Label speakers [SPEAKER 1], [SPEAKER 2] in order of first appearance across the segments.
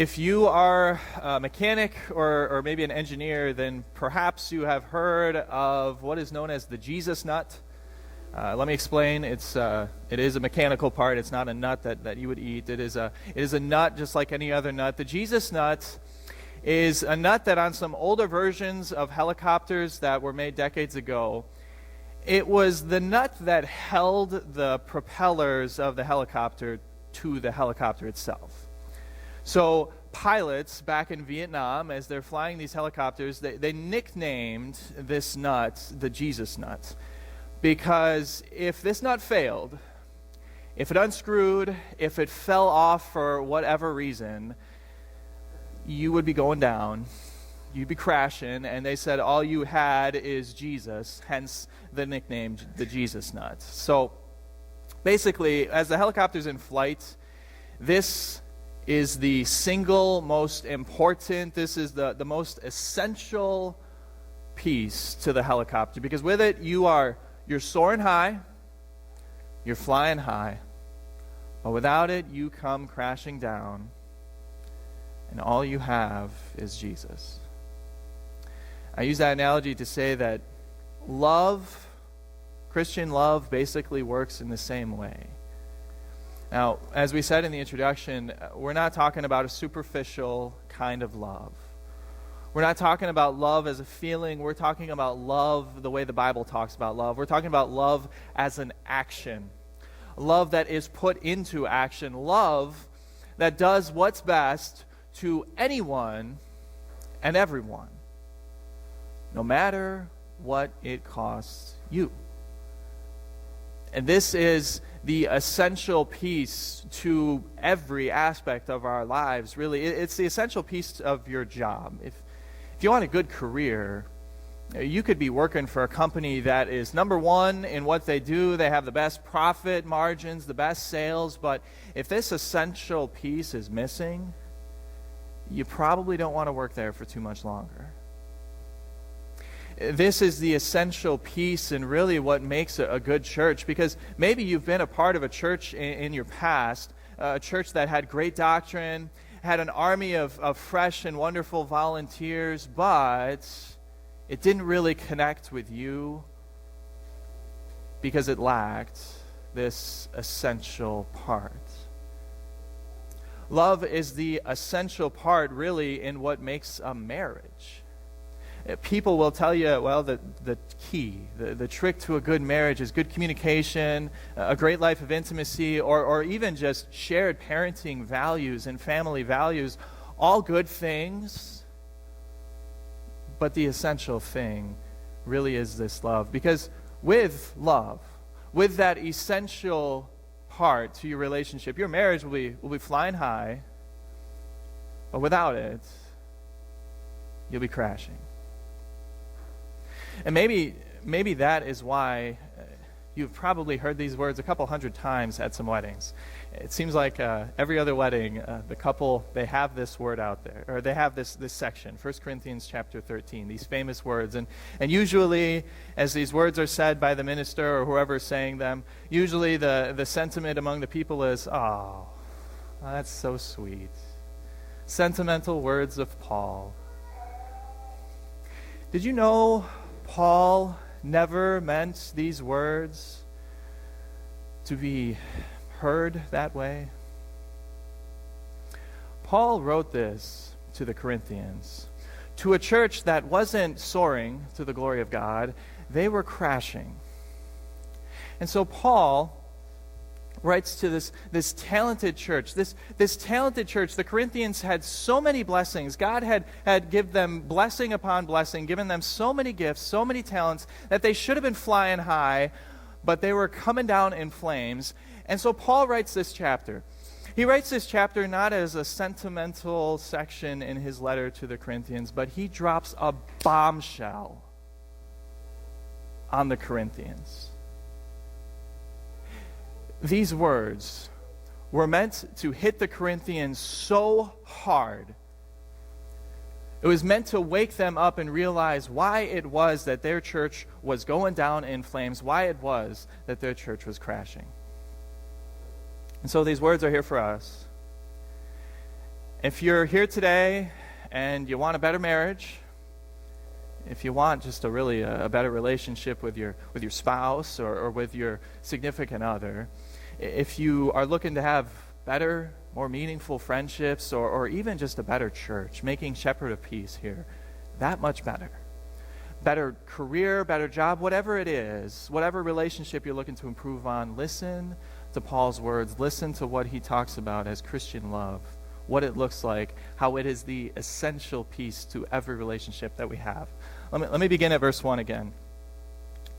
[SPEAKER 1] If you are a mechanic or maybe an engineer, then perhaps you have heard of what is known as the Jesus nut. Let me explain. It is a mechanical part. It's not a nut that you would eat. It is a nut just like any other nut. The Jesus nut is a nut that on some older versions of helicopters that were made decades ago, it was the nut that held the propellers of the helicopter to the helicopter itself. So pilots back in Vietnam, as they're flying these helicopters, they nicknamed this nut the Jesus nut. Because if this nut failed, if it unscrewed, if it fell off for whatever reason, you would be going down, you'd be crashing, and they said all you had is Jesus, hence the nickname, the Jesus nut. So basically, as the helicopter's in flight, this is the single most important, this is the most essential piece to the helicopter, because with it you're soaring high, you're flying high, but without it you come crashing down, and all you have is Jesus. I use that analogy to say that love, Christian love, basically works in the same way. Now, as we said in the introduction, we're not talking about a superficial kind of love. We're not talking about love as a feeling. We're talking about love the way the Bible talks about love. We're talking about love as an action. Love that is put into action. Love that does what's best to anyone and everyone, no matter what it costs you. And this is the essential piece to every aspect of our lives, really. It's the essential piece of your job. If you want a good career, you could be working for a company that is number one in what they do. They have the best profit margins, the best sales, but if this essential piece is missing, you probably don't want to work there for too much longer. This is the essential piece and really what makes a good church, because maybe you've been a part of a church in your past, a church that had great doctrine, had an army of fresh and wonderful volunteers, but it didn't really connect with you because it lacked this essential part. Love is the essential part, really, in what makes a marriage. People will tell you, well, the key, the trick to a good marriage is good communication, a great life of intimacy, or even just shared parenting values and family values. All good things, but the essential thing really is this love. Because with love, with that essential part to your relationship, your marriage will be flying high, but without it, you'll be crashing. And maybe that is why you've probably heard these words a couple hundred times at some weddings. It seems like every other wedding, the couple, they have this word out there, or they have this section, 1 Corinthians chapter 13, these famous words. And usually, as these words are said by the minister or whoever is saying them, usually the sentiment among the people is, oh, that's so sweet. Sentimental words of Paul. Did you know Paul never meant these words to be heard that way? Paul wrote this to the Corinthians, to a church that wasn't soaring to the glory of God. They were crashing. And so Paul writes to this talented church. This talented church, the Corinthians had so many blessings. God had given them blessing upon blessing, given them so many gifts, so many talents, that they should have been flying high, but they were coming down in flames. And so Paul writes this chapter. He writes this chapter not as a sentimental section in his letter to the Corinthians, but he drops a bombshell on the Corinthians. These words were meant to hit the Corinthians so hard. It was meant to wake them up and realize why it was that their church was going down in flames, why it was that their church was crashing. And so these words are here for us. If you're here today and you want a better marriage, if you want just a better relationship with your spouse or with your significant other, if you are looking to have better, more meaningful friendships, or even just a better church, making Shepherd of Peace here that much better. Better career, better job, whatever it is, whatever relationship you're looking to improve on, listen to Paul's words. Listen to what he talks about as Christian love, what it looks like, how it is the essential piece to every relationship that we have. Let me begin at verse 1 again.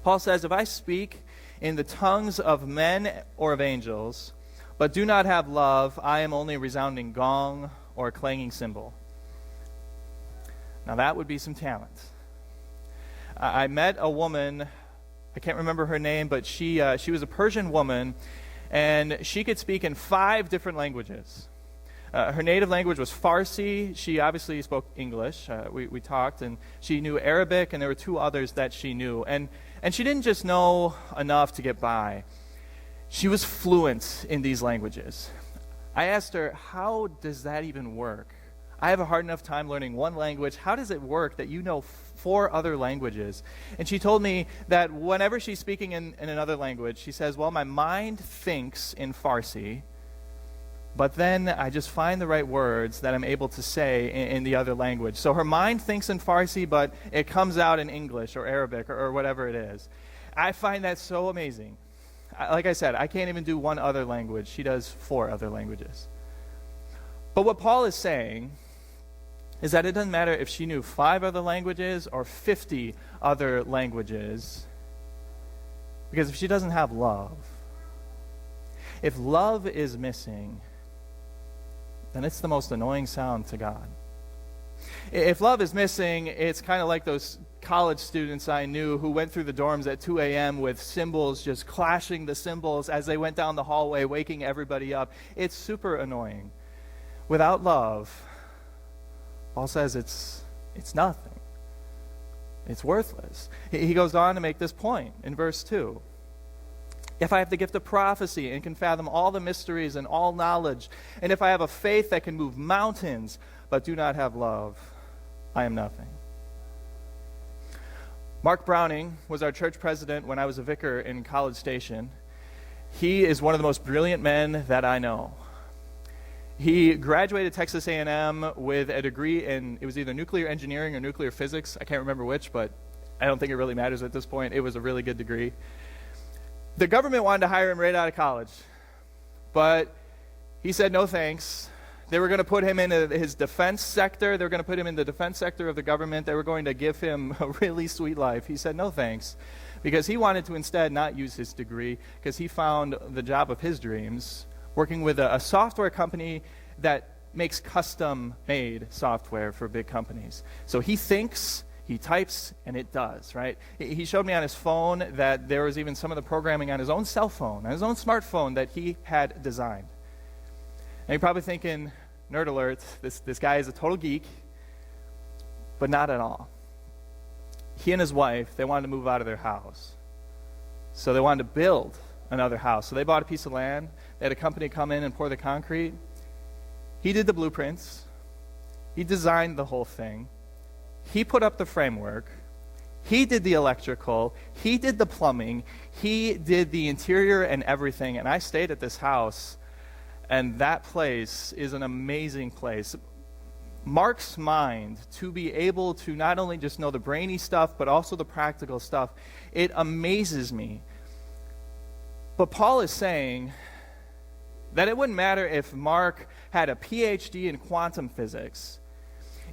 [SPEAKER 1] Paul says, "If I speak in the tongues of men or of angels, but do not have love, I am only a resounding gong or a clanging cymbal." Now that would be some talent. I met a woman, I can't remember her name, but she was a Persian woman, and she could speak in 5 different languages. Her native language was Farsi. She obviously spoke English. We talked, and she knew Arabic, and there were 2 others that she knew. And she didn't just know enough to get by. She was fluent in these languages. I asked her, how does that even work? I have a hard enough time learning one language. How does it work that you know 4 other languages? And she told me that whenever she's speaking in another language, she says, well, my mind thinks in Farsi, but then I just find the right words that I'm able to say in the other language. So her mind thinks in Farsi, but it comes out in English or Arabic or whatever it is. I find that so amazing. Like I said, I can't even do one other language. She does 4 other languages. But what Paul is saying is that it doesn't matter if she knew 5 other languages or 50 other languages, because if she doesn't have love, if love is missing, then it's the most annoying sound to God. If love is missing, it's kind of like those college students I knew who went through the dorms at 2 a.m. with cymbals, just clashing the cymbals as they went down the hallway, waking everybody up. It's super annoying. Without love, Paul says it's nothing. It's worthless. He goes on to make this point in verse 2. If I have the gift of prophecy and can fathom all the mysteries and all knowledge, and if I have a faith that can move mountains, but do not have love, I am nothing. Mark Browning was our church president when I was a vicar in College Station. He is one of the most brilliant men that I know. He graduated Texas A&M with a degree in, it was either nuclear engineering or nuclear physics. I can't remember which, but I don't think it really matters at this point. It was a really good degree. The government wanted to hire him right out of college, but he said no thanks. They were going to put him in his defense sector. They were going to put him in the defense sector of the government. They were going to give him a really sweet life. He said no thanks, because he wanted to instead not use his degree, because he found the job of his dreams working with a software company that makes custom-made software for big companies. So he thinks, he types, and it does, right? He showed me on his phone that there was even some of the programming on his own cell phone, on his own smartphone that he had designed. And you're probably thinking, nerd alert, this guy is a total geek, but not at all. He and his wife, they wanted to move out of their house. So they wanted to build another house. So they bought a piece of land. They had a company come in and pour the concrete. He did the blueprints. He designed the whole thing. He put up the framework. He did the electrical. He did the plumbing. He did the interior and everything. And I stayed at this house, and that place is an amazing place. Mark's mind, to be able to not only just know the brainy stuff, but also the practical stuff, it amazes me. But Paul is saying that it wouldn't matter if Mark had a PhD in quantum physics,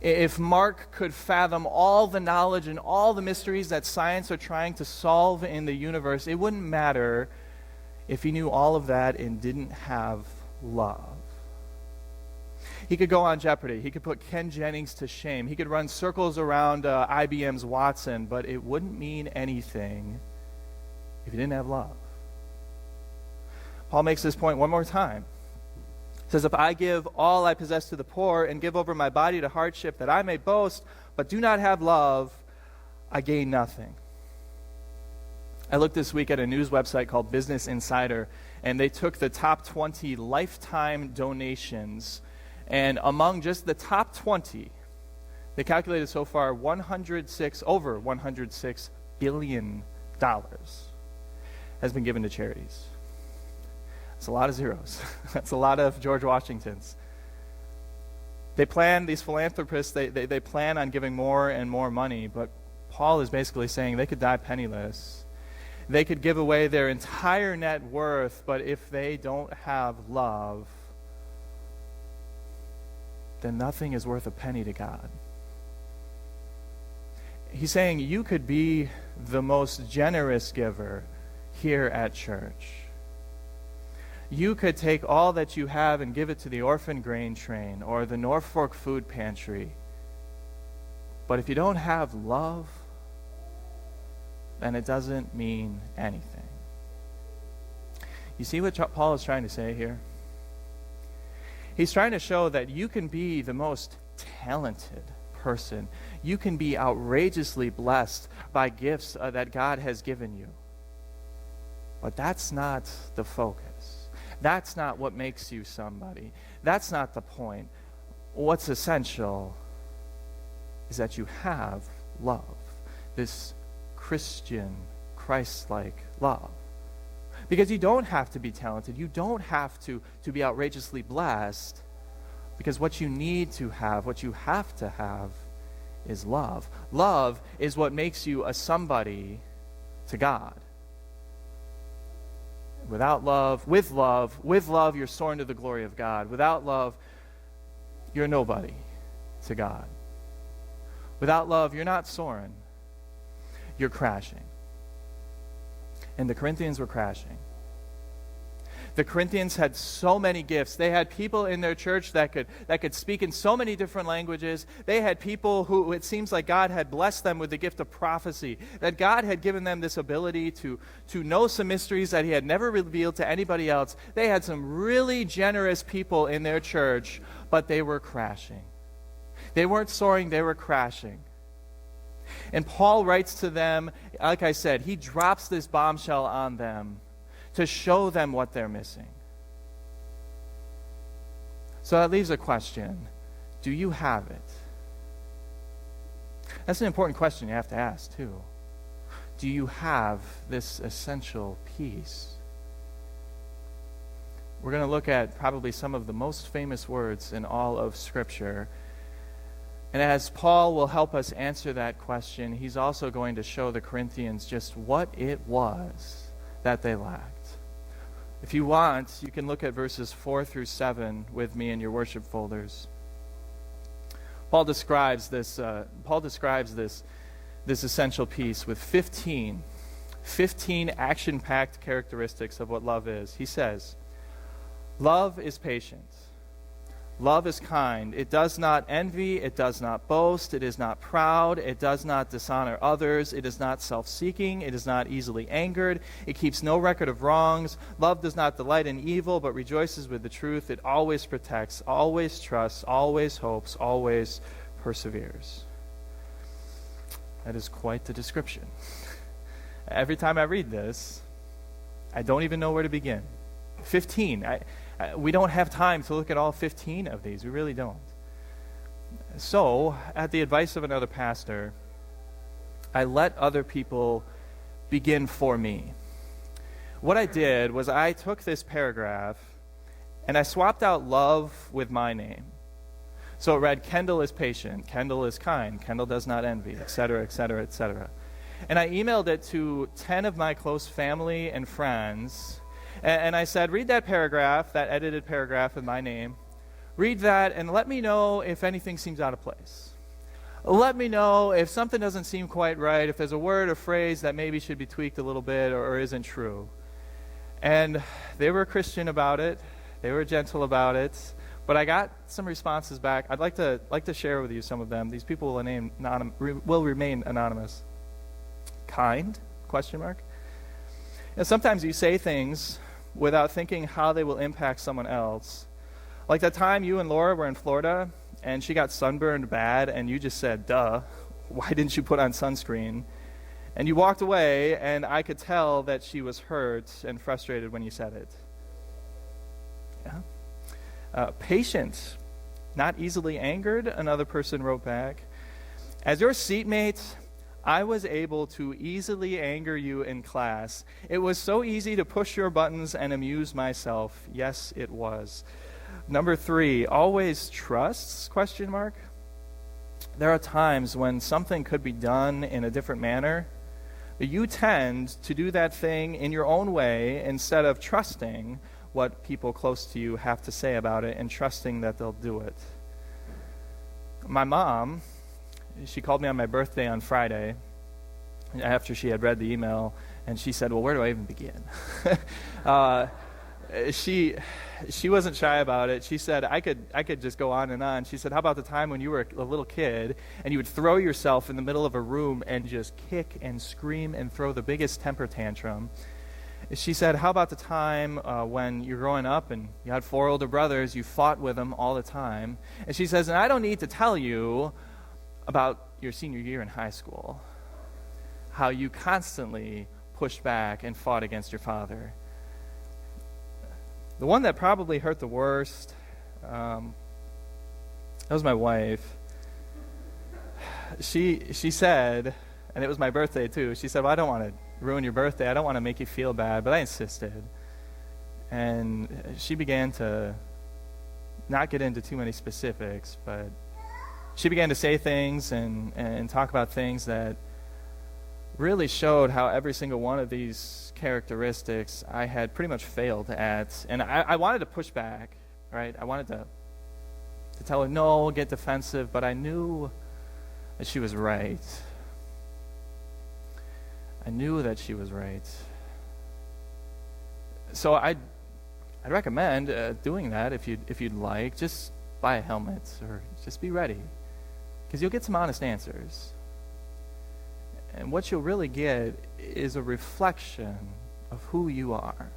[SPEAKER 1] if Mark could fathom all the knowledge and all the mysteries that science are trying to solve in the universe. It wouldn't matter if he knew all of that and didn't have love. He could go on Jeopardy. He could put Ken Jennings to shame. He could run circles around IBM's Watson, but it wouldn't mean anything if he didn't have love. Paul makes this point one more time. He says, if I give all I possess to the poor and give over my body to hardship that I may boast, but do not have love, I gain nothing. I looked this week at a news website called Business Insider, and they took the top 20 lifetime donations, And among just the top 20, they calculated so far over $106 billion has been given to charities. That's a lot of zeros. That's a lot of George Washingtons. These philanthropists, they plan on giving more and more money, but Paul is basically saying they could die penniless. They could give away their entire net worth, but if they don't have love, then nothing is worth a penny to God. He's saying you could be the most generous giver here at church. You could take all that you have and give it to the orphan grain train or the Norfolk food pantry. But if you don't have love, then it doesn't mean anything. You see what Paul is trying to say here? He's trying to show that you can be the most talented person. You can be outrageously blessed by gifts that God has given you. But that's not the focus. That's not what makes you somebody. That's not the point. What's essential is that you have love, this Christian, Christ-like love. Because you don't have to be talented. You don't have to be outrageously blessed. Because what you need to have, what you have to have, is love. Love is what makes you a somebody to God. Without love, with love, you're soaring to the glory of God. Without love, you're nobody to God. Without love, you're not soaring. You're crashing. And the Corinthians were crashing. The Corinthians had so many gifts. They had people in their church that could speak in so many different languages. They had people who it seems like God had blessed them with the gift of prophecy, that God had given them this ability to know some mysteries that he had never revealed to anybody else. They had some really generous people in their church, but they were crashing. They weren't soaring, they were crashing. And Paul writes to them, like I said, he drops this bombshell on them to show them what they're missing. So that leaves a question. Do you have it? That's an important question you have to ask, too. Do you have this essential piece? We're going to look at probably some of the most famous words in all of Scripture. And as Paul will help us answer that question, he's also going to show the Corinthians just what it was that they lacked. If you want, you can look at verses 4 through 7 with me in your worship folders. Paul describes this essential piece with 15 action-packed characteristics of what love is. He says, love is patient. Love is kind. It does not envy. It does not boast. It is not proud. It does not dishonor others. It is not self-seeking. It is not easily angered. It keeps no record of wrongs. Love does not delight in evil, but rejoices with the truth. It always protects, always trusts, always hopes, always perseveres. That is quite the description. Every time I read this, I don't even know where to begin. 15. We don't have time to look at all 15 of these. We really don't. So, at the advice of another pastor, I let other people begin for me. What I did was I took this paragraph and I swapped out love with my name. So it read, Kendall is patient, Kendall is kind, Kendall does not envy, etc., etc., etc. And I emailed it to 10 of my close family and friends. And I said, read that paragraph, that edited paragraph with my name. Read that and let me know if anything seems out of place. Let me know if something doesn't seem quite right, if there's a word or phrase that maybe should be tweaked a little bit or isn't true. And they were Christian about it. They were gentle about it. But I got some responses back. I'd like to share with you some of them. These people will remain anonymous. Kind? Question mark. And sometimes you say things without thinking how they will impact someone else. Like that time you and Laura were in Florida and she got sunburned bad and you just said, duh, why didn't you put on sunscreen? And you walked away and I could tell that she was hurt and frustrated when you said it. Yeah. Patient. not easily angered, another person wrote back. As your seatmate, I was able to easily anger you in class. It was so easy to push your buttons and amuse myself. Yes, it was. Number 3, always trusts, ? There are times when something could be done in a different manner, but you tend to do that thing in your own way instead of trusting what people close to you have to say about it and trusting that they'll do it. My mom, she called me on my birthday on Friday after she had read the email, and she said, well, where do I even begin? She wasn't shy about it. She said, I could just go on and on. She said, how about the time when you were a little kid and you would throw yourself in the middle of a room and just kick and scream and throw the biggest temper tantrum? She said, how about the time when you're growing up and you had 4 older brothers, you fought with them all the time? And she says, and I don't need to tell you about your senior year in high school, how you constantly pushed back and fought against your father. The one that probably hurt the worst, that was my wife. She said, and it was my birthday too, she said, well, I don't want to ruin your birthday. I don't want to make you feel bad, but I insisted. And she began to not get into too many specifics, but she began to say things and talk about things that really showed how every single one of these characteristics I had pretty much failed at. And I wanted to push back, right? I wanted to tell her, no, get defensive, but I knew that she was right. I knew that she was right. So I'd recommend doing that if you'd like. Just buy a helmet or just be ready, because you'll get some honest answers. And what you'll really get is a reflection of who you are.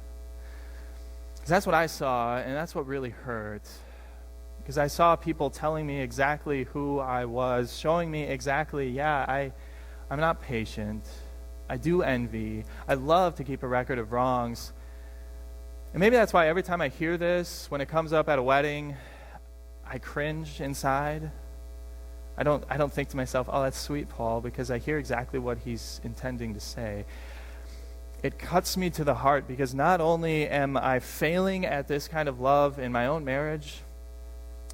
[SPEAKER 1] Because that's what I saw, and that's what really hurt. Because I saw people telling me exactly who I was, showing me exactly, I'm not patient. I do envy. I love to keep a record of wrongs. And maybe that's why every time I hear this, when it comes up at a wedding, I cringe inside. I don't think to myself, oh, that's sweet, Paul, because I hear exactly what he's intending to say. It cuts me to the heart, because not only am I failing at this kind of love in my own marriage,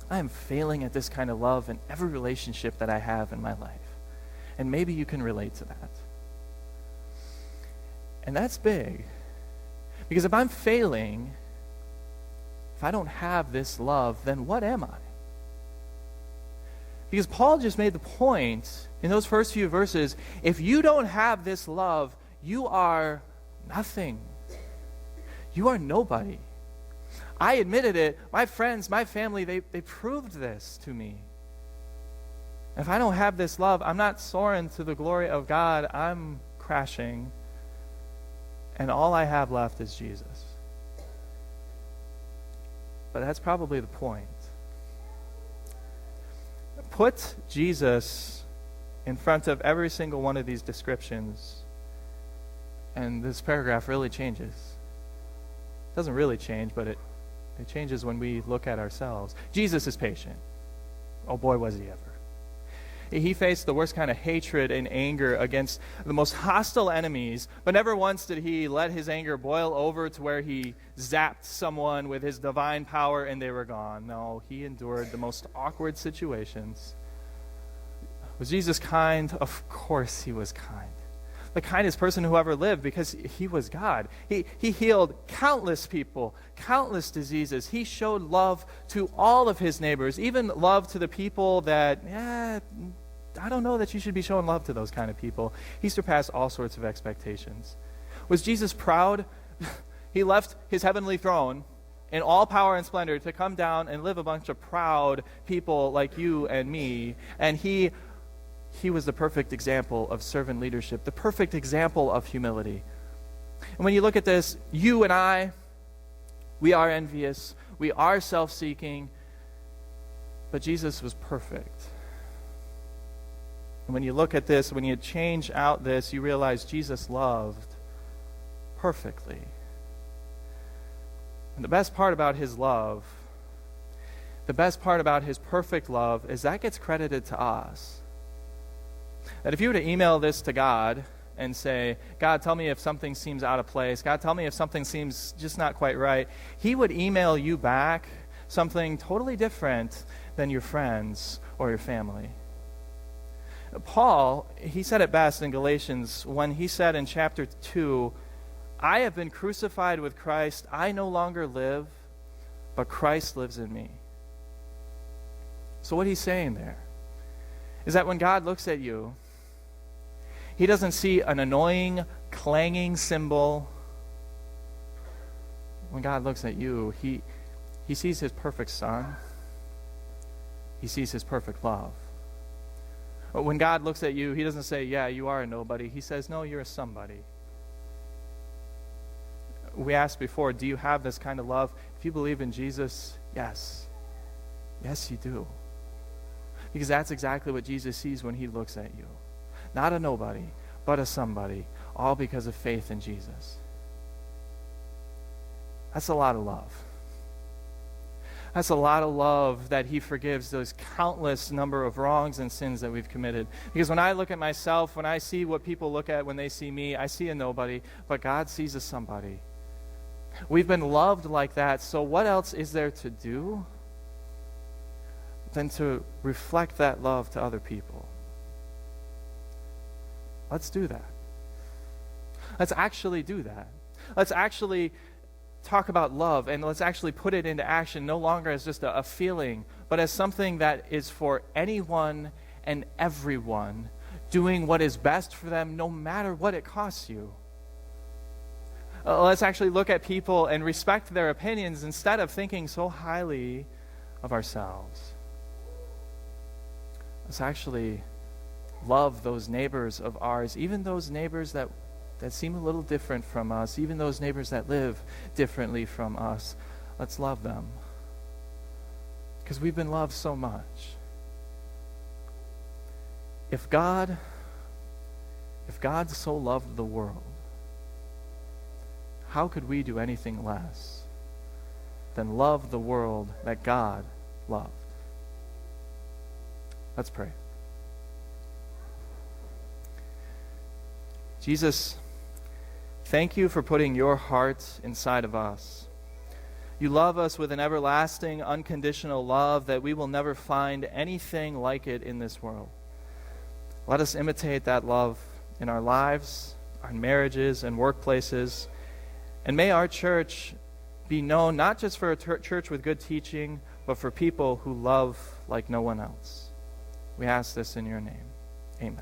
[SPEAKER 1] I am failing at this kind of love in every relationship that I have in my life. And maybe you can relate to that. And that's big. Because if I'm failing, if I don't have this love, then what am I? Because Paul just made the point in those first few verses, if you don't have this love, you are nothing. You are nobody. I admitted it. My friends, my family, they proved this to me. If I don't have this love, I'm not soaring to the glory of God. I'm crashing. And all I have left is Jesus. But that's probably the point. Put Jesus in front of every single one of these descriptions, and this paragraph really changes. It doesn't really change, but it changes when we look at ourselves. Jesus is patient. Oh boy, was he ever. He faced the worst kind of hatred and anger against the most hostile enemies, but never once did he let his anger boil over to where he zapped someone with his divine power and they were gone. No, he endured the most awkward situations. Was Jesus kind? Of course he was kind. The kindest person who ever lived, because he was God. He healed countless people, countless diseases. He showed love to all of his neighbors, even love to the people that, I don't know that you should be showing love to those kind of people. He surpassed all sorts of expectations. Was Jesus proud? He left his heavenly throne in all power and splendor to come down and live a bunch of proud people like you and me, and he was the perfect example of servant leadership, the perfect example of humility. And when you look at this, you and I, we are envious, we are self-seeking, but Jesus was perfect. And when you look at this, when you change out this, you realize Jesus loved perfectly. And the best part about his love, the best part about his perfect love is that gets credited to us. That if you were to email this to God and say, God, tell me if something seems out of place, God, tell me if something seems just not quite right, he would email you back something totally different than your friends or your family. Paul, he said it best in Galatians when he said in chapter 2, I have been crucified with Christ. I no longer live, but Christ lives in me. So what he's saying there is that when God looks at you, he doesn't see an annoying, clanging cymbal. When God looks at you, he sees his perfect Son. He sees his perfect love. When God looks at you, he doesn't say, yeah, you are a nobody. He says, no, you're a somebody. We asked before, do you have this kind of love? If you believe in Jesus, yes. Yes, you do. Because that's exactly what Jesus sees when he looks at you. Not a nobody, but a somebody, all because of faith in Jesus. That's a lot of love. That's a lot of love that he forgives those countless number of wrongs and sins that we've committed. Because when I look at myself, when I see what people look at when they see me, I see a nobody, but God sees a somebody. We've been loved like that, so what else is there to do than to reflect that love to other people? Let's do that. Let's actually do that. Let's actually talk about love, and let's actually put it into action, no longer as just a feeling, but as something that is for anyone and everyone, doing what is best for them no matter what it costs you. Let's actually look at people and respect their opinions instead of thinking so highly of ourselves. Let's actually love those neighbors of ours, even those neighbors that seem a little different from us, even those neighbors that live differently from us. Let's love them. Because we've been loved so much. If God so loved the world, how could we do anything less than love the world that God loved? Let's pray. Jesus, thank you for putting your heart inside of us. You love us with an everlasting, unconditional love that we will never find anything like it in this world. Let us imitate that love in our lives, our marriages, and workplaces. And may our church be known not just for a church with good teaching, but for people who love like no one else. We ask this in your name. Amen.